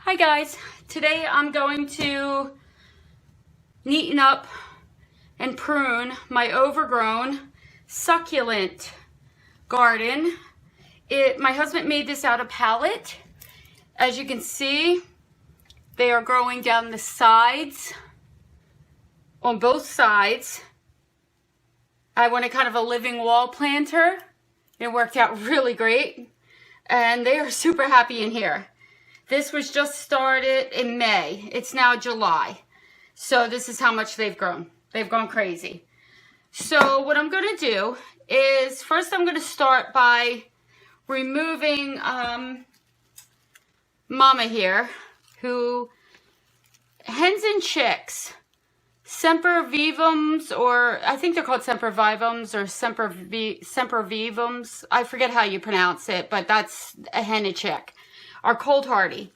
Hi guys, today I'm going to neaten up and prune my overgrown succulent garden. My husband made this out of pallet. As you can see, they are growing down the sides, on both sides. I wanted kind of a living wall planter. It worked out really great, and they are super happy in here. This was just started in May. It's now July. So this is how much they've grown. They've gone crazy. So what I'm going to do is, first I'm going to start by removing Mama here, who, hens and chicks, Sempervivums, or I think they're called Sempervivums or Sempervivums. I forget how you pronounce it, but that's a hen and chick. Are cold hardy.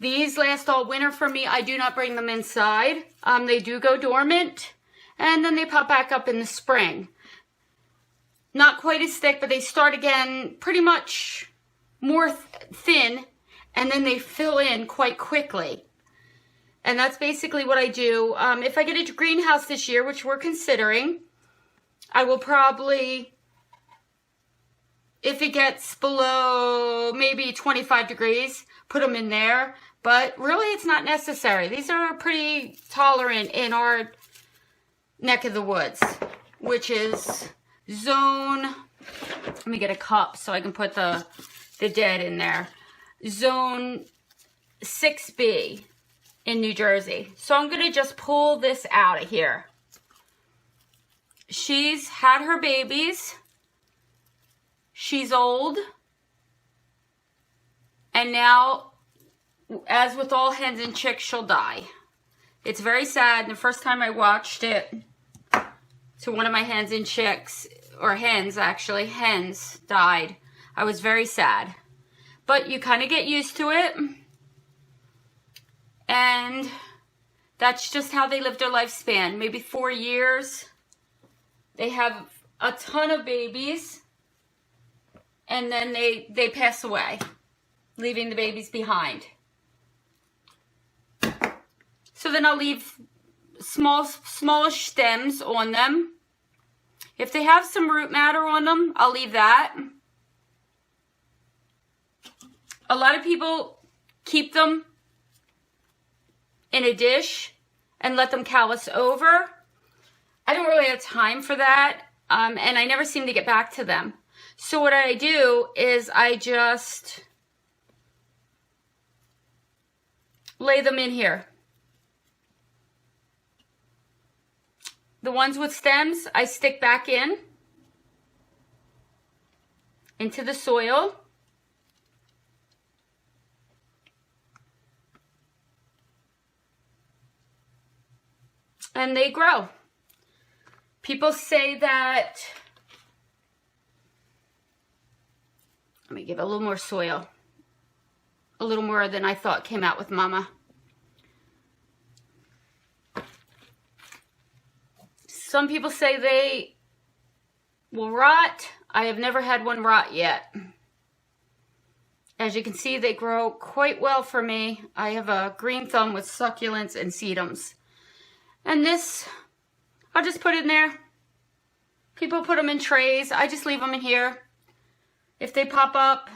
These last all winter for me. I do not bring them inside. They do go dormant, and then they pop back up in the spring. Not quite as thick, but they start again pretty much more thin, and then they fill in quite quickly. And that's basically what I do. If I get a greenhouse this year, which we're considering, I will probably, if it gets below maybe 25 degrees, put them in there. But really, it's not necessary. These are pretty tolerant in our neck of the woods, which is zone, let me get a cup so I can put the dead in there. Zone 6B in New Jersey. So I'm going to just pull this out of here. She's had her babies. She's old, and now, as with all hens and chicks, she'll die. It's very sad. The first time I watched it to one of my hens and chicks, or hens actually, hens died. I was very sad. But you kind of get used to it, and that's just how they live their lifespan. Maybe 4 years. They have a ton of babies, and then they pass away, leaving the babies behind. So then I'll leave smallish stems on them. If they have some root matter on them, I'll leave that. A lot of people keep them in a dish and let them callus over. I don't really have time for that, and I never seem to get back to them. So what I do is I just lay them in here. The ones with stems, I stick back into the soil. And they grow. People say that, let me give it a little more soil. A little more than I thought came out with Mama. Some people say they will rot. I have never had one rot yet. As you can see, they grow quite well for me. I have a green thumb with succulents and sedums. And this, I'll just put in there. People put them in trays. I just leave them in here. If they pop up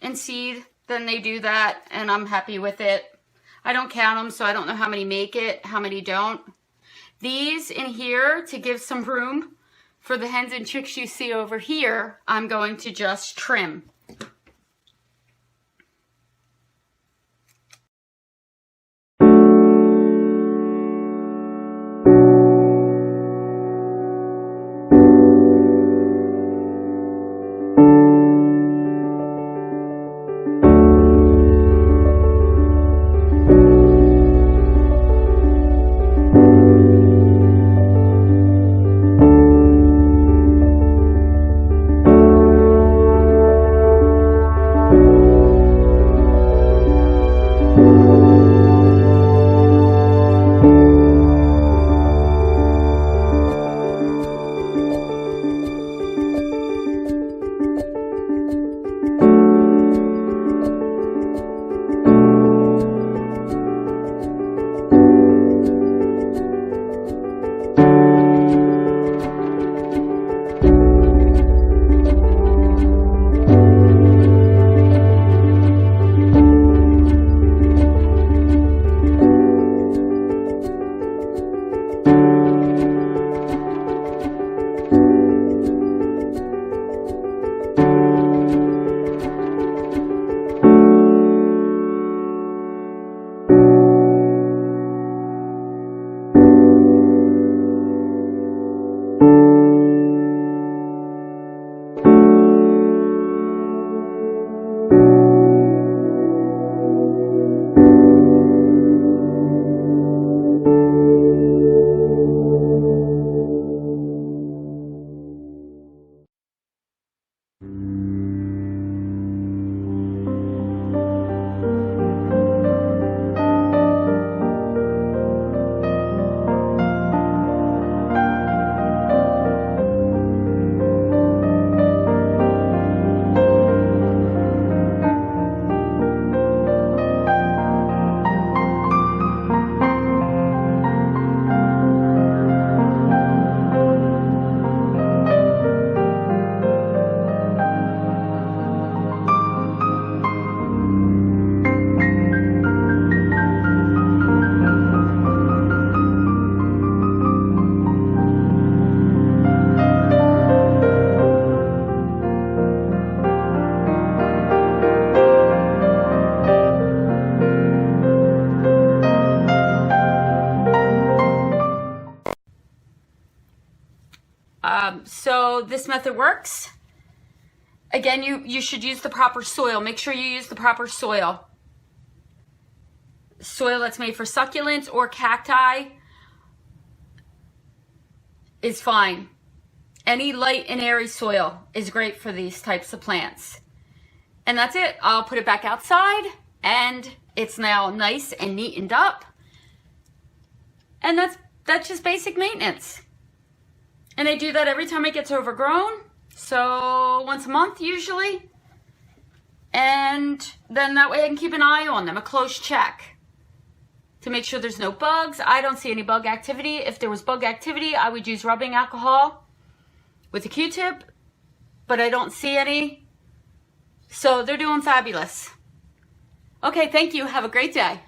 and seed, then they do that, and I'm happy with it. I don't count them, so I don't know how many make it, how many don't. These in here, to give some room for the hens and chicks you see over here, I'm going to just trim. So this method works. Again, you should use the proper soil. Make sure you use the proper soil. Soil that's made for succulents or cacti is fine. Any light and airy soil is great for these types of plants. And that's it. I'll put it back outside and it's now nice and neatened up. And that's just basic maintenance. And I do that every time it gets overgrown. So once a month usually. And then that way I can keep an eye on them, a close check, to make sure there's no bugs. I don't see any bug activity. If there was bug activity, I would use rubbing alcohol with a Q-tip, but I don't see any. So they're doing fabulous. Okay, thank you. Have a great day.